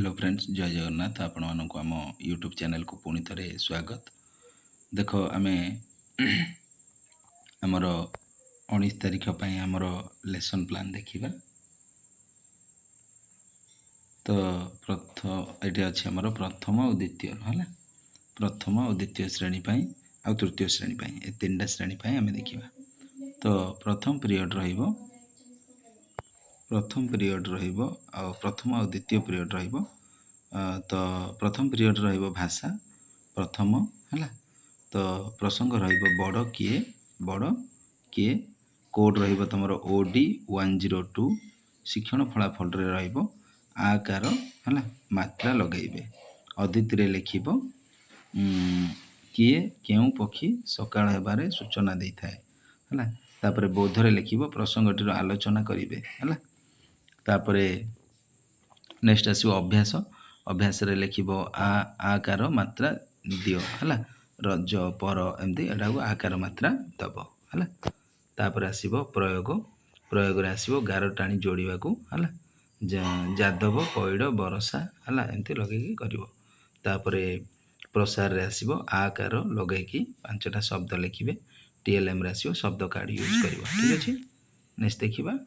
Hello friends जय जगन्नाथ आपण मानक आम यूट्यूब चैनल को पुणी थे स्वागत। देख आम आमर 19 तारीख पर आमर लेसन प्लान देखा। तो ये अच्छे आमर प्रथम और द्वितीय है प्रथम और द्वितीय श्रेणी आ तृतीय श्रेणी ये तीन टा श्रेणी आम देखा। तो प्रथम पीरियड प्रथम और द्वितीय पीरियड तो प्रथम पीरियड भाषा प्रथम है। तो प्रसंग बड़ किए कोड तुम ओडी 102 शिक्षण फलाफल आकार है मात्रा लगेबे। अदिति लिखिब किए केउं पक्षी सकाळ हेबारे सूचना दे थाए है। तापर बोधरे लिखिब प्रसंगटीर आलोचना करिवे है। तापरे नेक्स्ट आसो अभ्यास अभ्यास रे लिखिब आकार मात्रा दियो है। रज पर एमती एटा को आकार मात्रा दब है। तापर आसो प्रयोग प्रयोग रे आसो गार टाणी जोड़िया को है। जादव पैड़ बरसा है एमती लगे कर। तापर प्रसार रे आसो आकार लगे कि 5टा शब्द लिखिए। टीएलएम रे आसो शब्द कार्ड यूज कर। ठीक अच्छे नेक्स्ट देखा।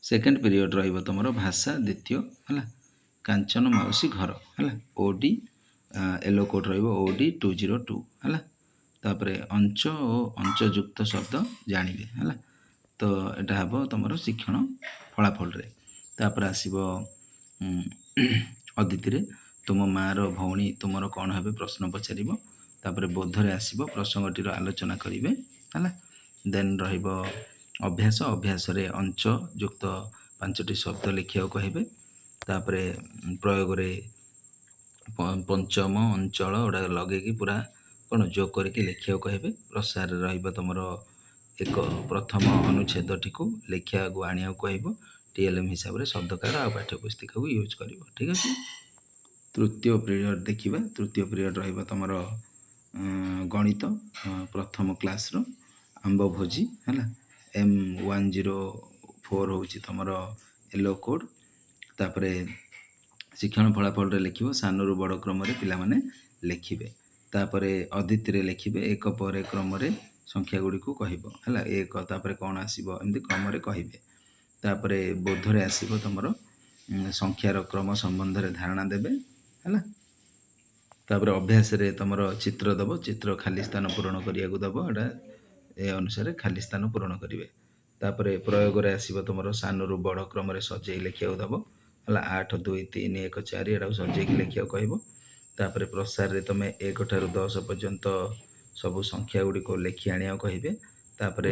सेकेंड पीरियड तुम भाषा द्वितीय है कांचन मौसी घर है ओडी येलो कोड ओडी 202 है। तापर अंच और अंचयुक्त शब्द जानवे है। तो यहाँ हम तुम शिक्षण फलाफल रे। तापर आसो अदिति तुम मार भौणी तुमर कौन हे प्रश्न पचार। तापर बोधरे आसो प्रसंगटीर आलोचना करेंगे है। देन अभ्यास अभ्यास रे अंच युक्त 5टी शब्द लिखा कहे। तापर प्रयोग रे पंचम अंचल गुड़ा लगे पूरा कौन जोग करके लिखा कहे। प्रसार तुम एक प्रथम अनुच्छेद टी लिखा आने कह। टीएलएम हिसाब से शब्द कार्ड आ पाठ्यपुस्तिका को यूज कर। ठीक अच्छे तृतीय पीरियड देखा। तृतीय पीरियड तुम गणित प्रथम क्लास आंब भोजी है M104 हूँ तुम येलो कोड। तापर शिक्षण फलाफल लिखिब सानू बड़ क्रम पे लिखिबे। तापर अदिति लिखिबे एक पर क्रम संख्या गुड़ी को कहब है एक तापर कौन आसो एमती क्रम कहे। तापर बोधरे आसो तुम संख्यार क्रम संबंध में धारणा देवे है। तापर अभ्यास रे तुम चित्र दब चित्र खाली स्थान पूरण करिया को दब एटा ए अनुसार खाली स्थान पूरण करेंगे। तापर प्रयोग रे आसो तुम सानू बड़ क्रम सजे लिखा दब है 8 2 3 1 4 एटा सजे लिखा कह। तापर प्रसार रे तुम 1 ठारू 10 पर्यंत सब संख्या गुड़ी को लिखि आने कहे। तापर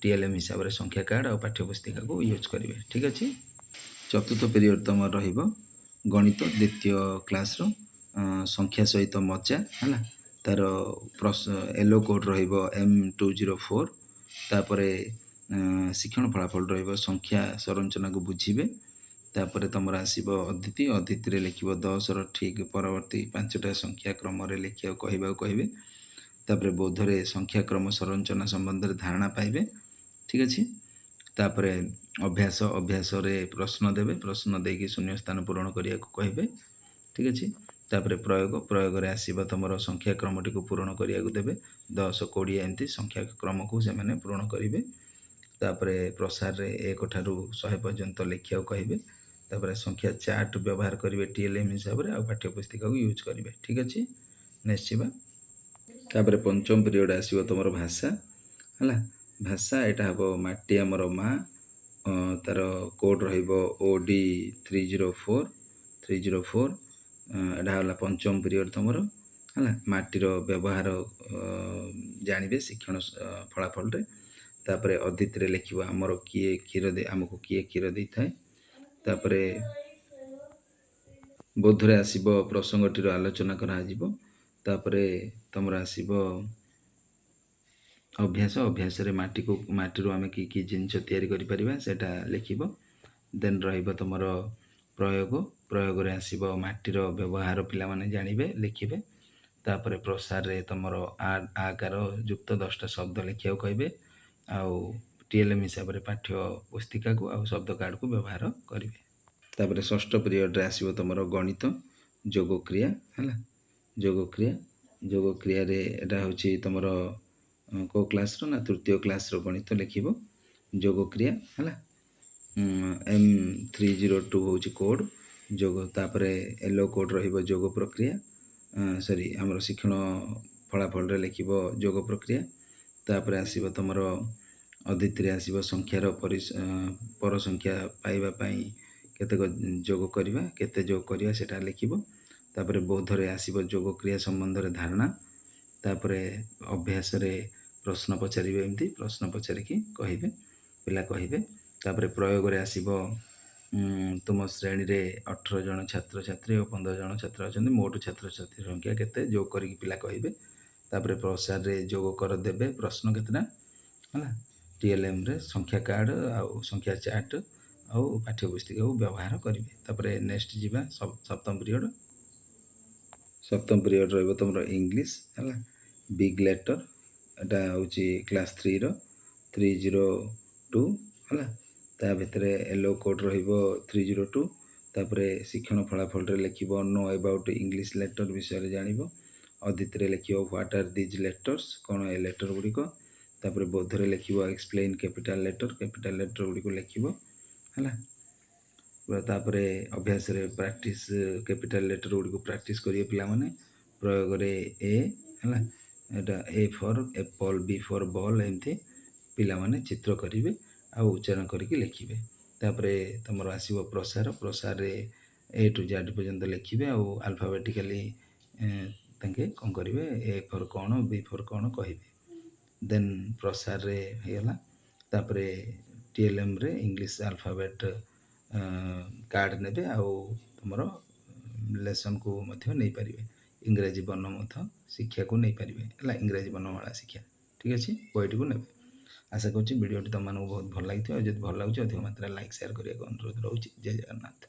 टीएलएम हिसाब से संख्या कार्ड और पाठ्यपुस्तिका को यूज करेंगे। ठीक अच्छे चतुर्थ पीरियड तुम गणित द्वितीय क्लास संख्या सहित मजा है। तार येलो कोड M204। तापर शिक्षण फलाफल संख्या संरचना को बुझीबे। तापर तुम आसो अदिति अदिति लिखिब 10 ठीक परवर्ती 5टा संख्या क्रम लिखा कहवा कहे। तापर बोधरे संख्या क्रम संरचना संबंध में धारणा पाइबे। ठीक अच्छे तापर अभ्यास अभ्यास रे प्रश्न देवे प्रश्न देकी शून्य स्थान पूरण करिया को कहे। ठीक अच्छे तापर प्रयोग प्रयोग रे आसो तुम संख्या क्रम टी पूरण करिया को देवे 10 20 एमती संख्या क्रम को से माने पूरण करेंगे। तापर प्रसार रे 1 ठारू 100 पर्यंत लिखा कहे। तापर संख्या चार्ट व्यवहार करेंगे टीएलएम हिसाब से आ पाठ्यपुस्तिका को यूज करेंगे। ठीक अच्छे नेक्स्ट जीवा। तापर पंचम पीरियड आसो तुम भाषा है भाषा यहाँ हम माटी आमर माँ तार कोड OD 304 एटा है पंचम पीरियड तुम है माटीर व्यवहार जानवे शिक्षण फलाफल रे। तापर अदिति लिखिब आमर किए क्षीर दे आमको किए क्षीर दे थाए। तापर बोधरे आसो प्रसंगटीर आलोचना करा। तापर तुम आसो अभ्यास अभ्यास रे माटी को माटी आम कि जिनस तैयारी करिपरिबा सेटा लिखिब। देन तुम प्रयोग प्रयोग रे आसो माटीर व्यवहार पिला माने जानवे लिखिबे। तापर प्रसार रे तुम आकार युक्त 10टा शब्द लिखा कहे। आउ टीएलएम हिसाब से पाठ्य पुस्तिका को आ शब्द कार्ड को व्यवहार करेंगे। ତାପରେ ଷଷ୍ଠ ପିରିୟଡ଼ରେ ଆସିବ ତୁମର ଗଣିତ ଯୋଗ କ୍ରିୟା ହେଲା। ଯୋଗ କ୍ରିୟା ଯୋଗ କ୍ରିୟାରେ ଏଇଟା ହେଉଛି ତୁମର କେଉଁ କ୍ଲାସ୍ର ନା ତୃତୀୟ କ୍ଲାସ୍ର ଗଣିତ ଲେଖିବ ଯୋଗ କ୍ରିୟା ହେଲା। M302 ହେଉଛି କୋଡ଼୍ ଯୋଗ। ତାପରେ ୟେଲୋ କୋଡ଼୍ ରହିବ ଯୋଗ ପ୍ରକ୍ରିୟା ସରି ଆମର ଶିକ୍ଷଣ ଫଳାଫଳରେ ଲେଖିବ ଯୋଗ ପ୍ରକ୍ରିୟା। ତାପରେ ଆସିବ ତୁମର ଅଦିତିରେ ଆସିବ ସଂଖ୍ୟାର ପର ସଂଖ୍ୟା ପାଇବା ପାଇଁ କେତେକ ଯୋଗ କରିବା, କେତେ ଯୋଗ କରିବା ସେଇଟା ଲେଖିବ। ତାପରେ ବୌଦ୍ଧରେ ଆସିବ ଯୋଗ କ୍ରିୟା ସମ୍ବନ୍ଧରେ ଧାରଣା। ତାପରେ ଅଭ୍ୟାସରେ ପ୍ରଶ୍ନ ପଚାରିବେ, ଏମିତି ପ୍ରଶ୍ନ ପଚାରିକି କହିବେ, ପିଲା କହିବେ। ତାପରେ ପ୍ରୟୋଗରେ ଆସିବ ତୁମ ଶ୍ରେଣୀରେ 18 ଜଣ ଛାତ୍ରଛାତ୍ରୀ ଓ 15 ଜଣ ଛାତ୍ର ଅଛନ୍ତି, ମୋଟ ଛାତ୍ରଛାତ୍ରୀ ସଂଖ୍ୟା କେତେ ଯୋଗ କରିକି ପିଲା କହିବେ। ତାପରେ ପ୍ରସାରରେ ଯୋଗ କର ଦେବେ ପ୍ରଶ୍ନ କେତେଟା ହେଲା। TLMରେ ସଂଖ୍ୟା କାର୍ଡ଼ ଆଉ ସଂଖ୍ୟା ଚାର୍ଟ ଆଉ ପାଠ୍ୟପୁସ୍ତିକାକୁ ବ୍ୟବହାର କରିବେ। ତାପରେ ନେକ୍ସଟ ଯିବା ସପ୍ତମ ପିରିୟଡ଼। ସପ୍ତମ ପିରିୟଡ଼ ରହିବ ତୁମର ଇଂଲିଶ ହେଲା। ବିଗ୍ ଲେଟର ଏଇଟା ହେଉଛି କ୍ଲାସ୍ 3ର 302 ହେଲା। ତା ଭିତରେ ୟେଲୋ କୋଡ଼୍ ରହିବ 302। ତାପରେ ଶିକ୍ଷଣ ଫଳାଫଳରେ ଲେଖିବ ନୋ ଏବାଉଟ୍ ଇଂଲିଶ ଲେଟର ବିଷୟରେ ଜାଣିବ। ଅଦିତିରେ ଲେଖିବ ହ୍ୱାଟ୍ ଆର୍ ଦିଜ୍ ଲେଟର୍ସ, କ'ଣ ଏ ଲେଟର ଗୁଡ଼ିକ। ତାପରେ ବୌଦ୍ଧରେ ଲେଖିବ ଏକ୍ସପ୍ଲେନ୍ କ୍ୟାପିଟାଲ ଲେଟର ଗୁଡ଼ିକୁ ଲେଖିବ ହେଲା। ତାପରେ ଅଭ୍ୟାସରେ ପ୍ରାକ୍ଟିସ୍ କ୍ୟାପିଟାଲ ଲେଟର ଗୁଡ଼ିକୁ ପ୍ରାକ୍ଟିସ୍ କରିବେ ପିଲାମାନେ। ପ୍ରୟୋଗରେ ଏ ହେଲା, ଏଇଟା A for Apple, B for ball, ଏମିତି ପିଲାମାନେ ଚିତ୍ର କରିବେ ଆଉ ଉଚ୍ଚାରଣ କରିକି ଲେଖିବେ। ତାପରେ ତୁମର ଆସିବ ପ୍ରସାରରେ A to Z ପର୍ଯ୍ୟନ୍ତ ଲେଖିବେ ଆଉ ଆଲଫାବେଟିକାଲି ତାଙ୍କେ କ'ଣ କରିବେ, A ଫର୍ କ'ଣ, B ଫର୍ କ'ଣ କହିବେ। ଦେନ୍ ପ୍ରସାରରେ ହେଇଗଲା। ତାପରେ TLMରେ ଇଂଲିଶ ଆଲଫାବେଟ୍ କାର୍ଡ଼ ନେବେ ଆଉ ତୁମର ଲେସନ୍କୁ ମଧ୍ୟ ନେଇପାରିବେ। ଇଂରାଜୀ ବର୍ଣ୍ଣ ମଧ୍ୟ ଶିକ୍ଷାକୁ ନେଇପାରିବେ ହେଲା, ଇଂରାଜୀ ବର୍ଣ୍ଣମାଳା ଶିକ୍ଷା। ଠିକ୍ ଅଛି, ବହିଟିକୁ ନେବେ। ଆଶା କରୁଛି ଭିଡ଼ିଓଟି ତୁମମାନଙ୍କୁ ବହୁତ ଭଲ ଲାଗିଥିବ। ଆଉ ଯଦି ଭଲ ଲାଗୁଛି ଅଧିକ ମାତ୍ରାରେ ଲାଇକ୍ ସେୟାର କରିବାକୁ ଅନୁରୋଧ ରହୁଛି। ଜୟ ଜଗନ୍ନାଥ।